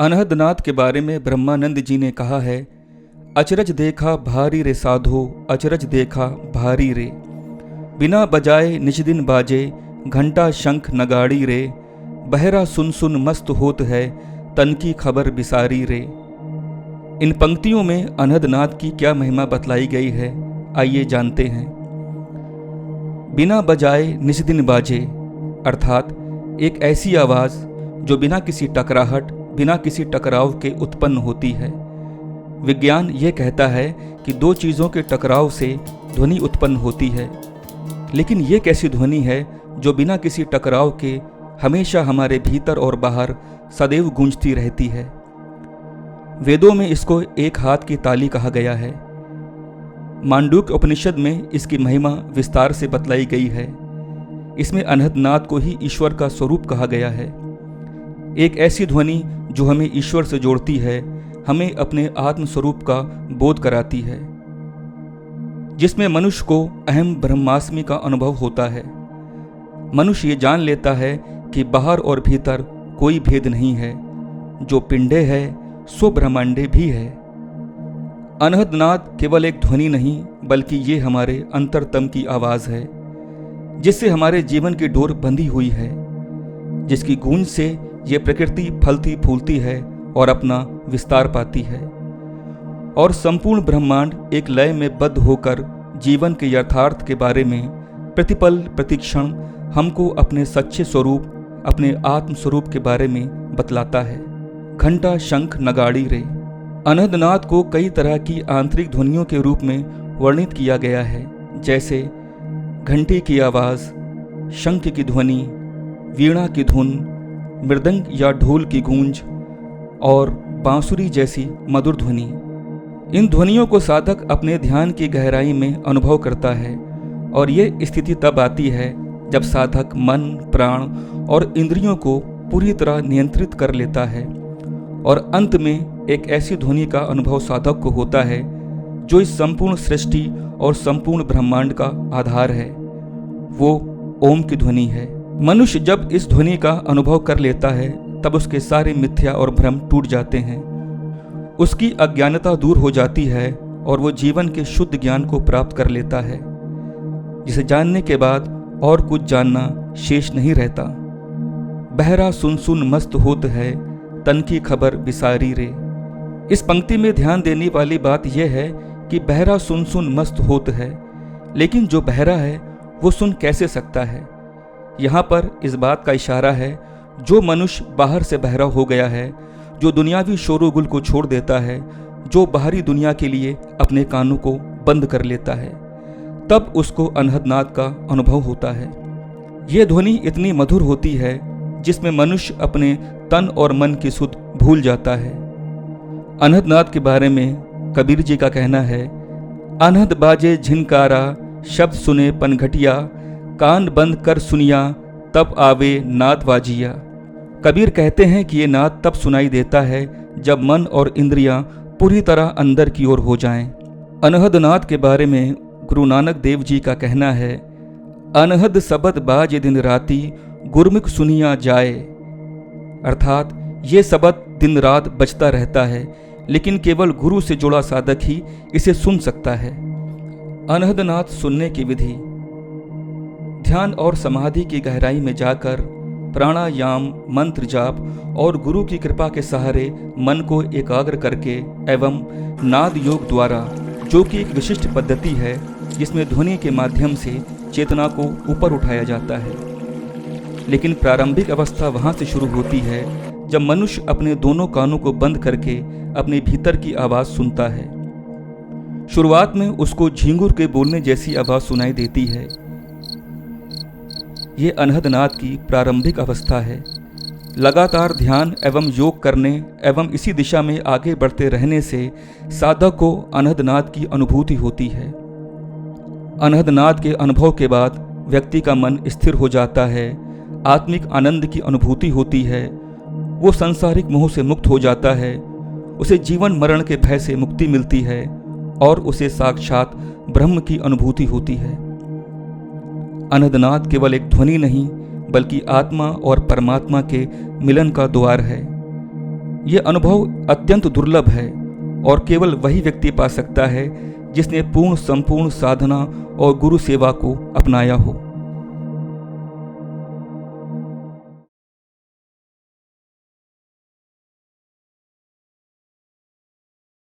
अनहदनाथ के बारे में ब्रह्मानंद जी ने कहा है, अचरज देखा भारी रे साधो, अचरज देखा भारी रे। बिना बजाए निज दिन बाजे, घंटा शंख नगाड़ी रे। बहरा सुन सुन मस्त होत है, तन की खबर बिसारी रे। इन पंक्तियों में अनहदनाथ की क्या महिमा बतलाई गई है, आइए जानते हैं। बिना बजाए निज दिन बाजे अर्थात एक ऐसी आवाज़ जो बिना किसी टकराहट, बिना किसी टकराव के उत्पन्न होती है। विज्ञान ये कहता है कि दो चीज़ों के टकराव से ध्वनि उत्पन्न होती है, लेकिन ये कैसी ध्वनि है जो बिना किसी टकराव के हमेशा हमारे भीतर और बाहर सदैव गूंजती रहती है। वेदों में इसको एक हाथ की ताली कहा गया है। मांडूक्य उपनिषद में इसकी महिमा विस्तार से बतलाई गई है। इसमें अनहदनाथ को ही ईश्वर का स्वरूप कहा गया है। एक ऐसी ध्वनि जो हमें ईश्वर से जोड़ती है, हमें अपने आत्म स्वरूप का बोध कराती है, जिसमें मनुष्य को अहम ब्रह्मास्मि का अनुभव होता है। मनुष्य ये जान लेता है कि बाहर और भीतर कोई भेद नहीं है, जो पिंडे है सो ब्रह्मांडे भी है। अनहदनाथ केवल एक ध्वनि नहीं, बल्कि ये हमारे अंतरतम की आवाज़ है, जिससे हमारे जीवन की डोर बंधी हुई है, जिसकी गूंज से ये प्रकृति फलती फूलती है और अपना विस्तार पाती है, और संपूर्ण ब्रह्मांड एक लय में बद्ध होकर जीवन के यथार्थ के बारे में प्रतिपल प्रतिक्षण हमको अपने सच्चे स्वरूप, अपने आत्म स्वरूप के बारे में बतलाता है। घंटा शंख नगाड़ी रे। अनहदनाथ को कई तरह की आंतरिक ध्वनियों के रूप में वर्णित किया गया है, जैसे घंटी की आवाज़, शंख की ध्वनि, वीणा की धुन, मृदंग या ढोल की गूंज और बांसुरी जैसी मधुर ध्वनि। इन ध्वनियों को साधक अपने ध्यान की गहराई में अनुभव करता है, और ये स्थिति तब आती है जब साधक मन, प्राण और इंद्रियों को पूरी तरह नियंत्रित कर लेता है, और अंत में एक ऐसी ध्वनि का अनुभव साधक को होता है जो इस संपूर्ण सृष्टि और संपूर्ण ब्रह्मांड का आधार है। वो ओम की ध्वनि है। मनुष्य जब इस ध्वनि का अनुभव कर लेता है, तब उसके सारे मिथ्या और भ्रम टूट जाते हैं। उसकी अज्ञानता दूर हो जाती है और वो जीवन के शुद्ध ज्ञान को प्राप्त कर लेता है, जिसे जानने के बाद और कुछ जानना शेष नहीं रहता। बहरा सुन सुन मस्त होत है, तन की खबर बिसारी रे। इस पंक्ति में ध्यान देने वाली बात यह है कि बहरा सुन सुन मस्त होत है, लेकिन जो बहरा है वो सुन कैसे सकता है। यहाँ पर इस बात का इशारा है, जो मनुष्य बाहर से बहरा हो गया है, जो दुनियावी शोरगुल को छोड़ देता है, जो बाहरी दुनिया के लिए अपने कानों को बंद कर लेता है, तब उसको अनहदनाथ का अनुभव होता है। ये ध्वनि इतनी मधुर होती है जिसमें मनुष्य अपने तन और मन की सुध भूल जाता है। अनहदनाथ के बारे में कबीर जी का कहना है, अनहद बाजे झिनकारा, शब्द सुने पनघटिया, कान बंद कर सुनिया, तब आवे नाद वाजिया। कबीर कहते हैं कि ये नाद तब सुनाई देता है जब मन और इंद्रियां पूरी तरह अंदर की ओर हो जाएं। अनहदनाथ के बारे में गुरु नानक देव जी का कहना है, अनहद सबद बाज दिन राती, गुरमुख सुनिया जाए। अर्थात ये शब्द दिन रात बजता रहता है, लेकिन केवल गुरु से जुड़ा साधक ही इसे सुन सकता है। अनहदनाथ सुनने की विधि। ध्यान और समाधि की गहराई में जाकर प्राणायाम, मंत्र जाप और गुरु की कृपा के सहारे मन को एकाग्र करके एवं नाद योग द्वारा, जो कि एक विशिष्ट पद्धति है जिसमें ध्वनि के माध्यम से चेतना को ऊपर उठाया जाता है। लेकिन प्रारंभिक अवस्था वहाँ से शुरू होती है जब मनुष्य अपने दोनों कानों को बंद करके अपने भीतर की आवाज़ सुनता है। शुरुआत में उसको झींगुर के बोलने जैसी आवाज़ सुनाई देती है। ये अनहदनाथ की प्रारंभिक अवस्था है। लगातार ध्यान एवं योग करने एवं इसी दिशा में आगे बढ़ते रहने से साधक को अनहदनाथ की अनुभूति होती है। अनहदनाथ के अनुभव के बाद व्यक्ति का मन स्थिर हो जाता है, आत्मिक आनंद की अनुभूति होती है, वो सांसारिक मोह से मुक्त हो जाता है, उसे जीवन मरण के भय से मुक्ति मिलती है और उसे साक्षात ब्रह्म की अनुभूति होती है। अनहदनाथ केवल एक ध्वनि नहीं, बल्कि आत्मा और परमात्मा के मिलन का द्वार है। ये अनुभव अत्यंत दुर्लभ है और केवल वही व्यक्ति पा सकता है जिसने पूर्ण संपूर्ण साधना और गुरु सेवा को अपनाया हो।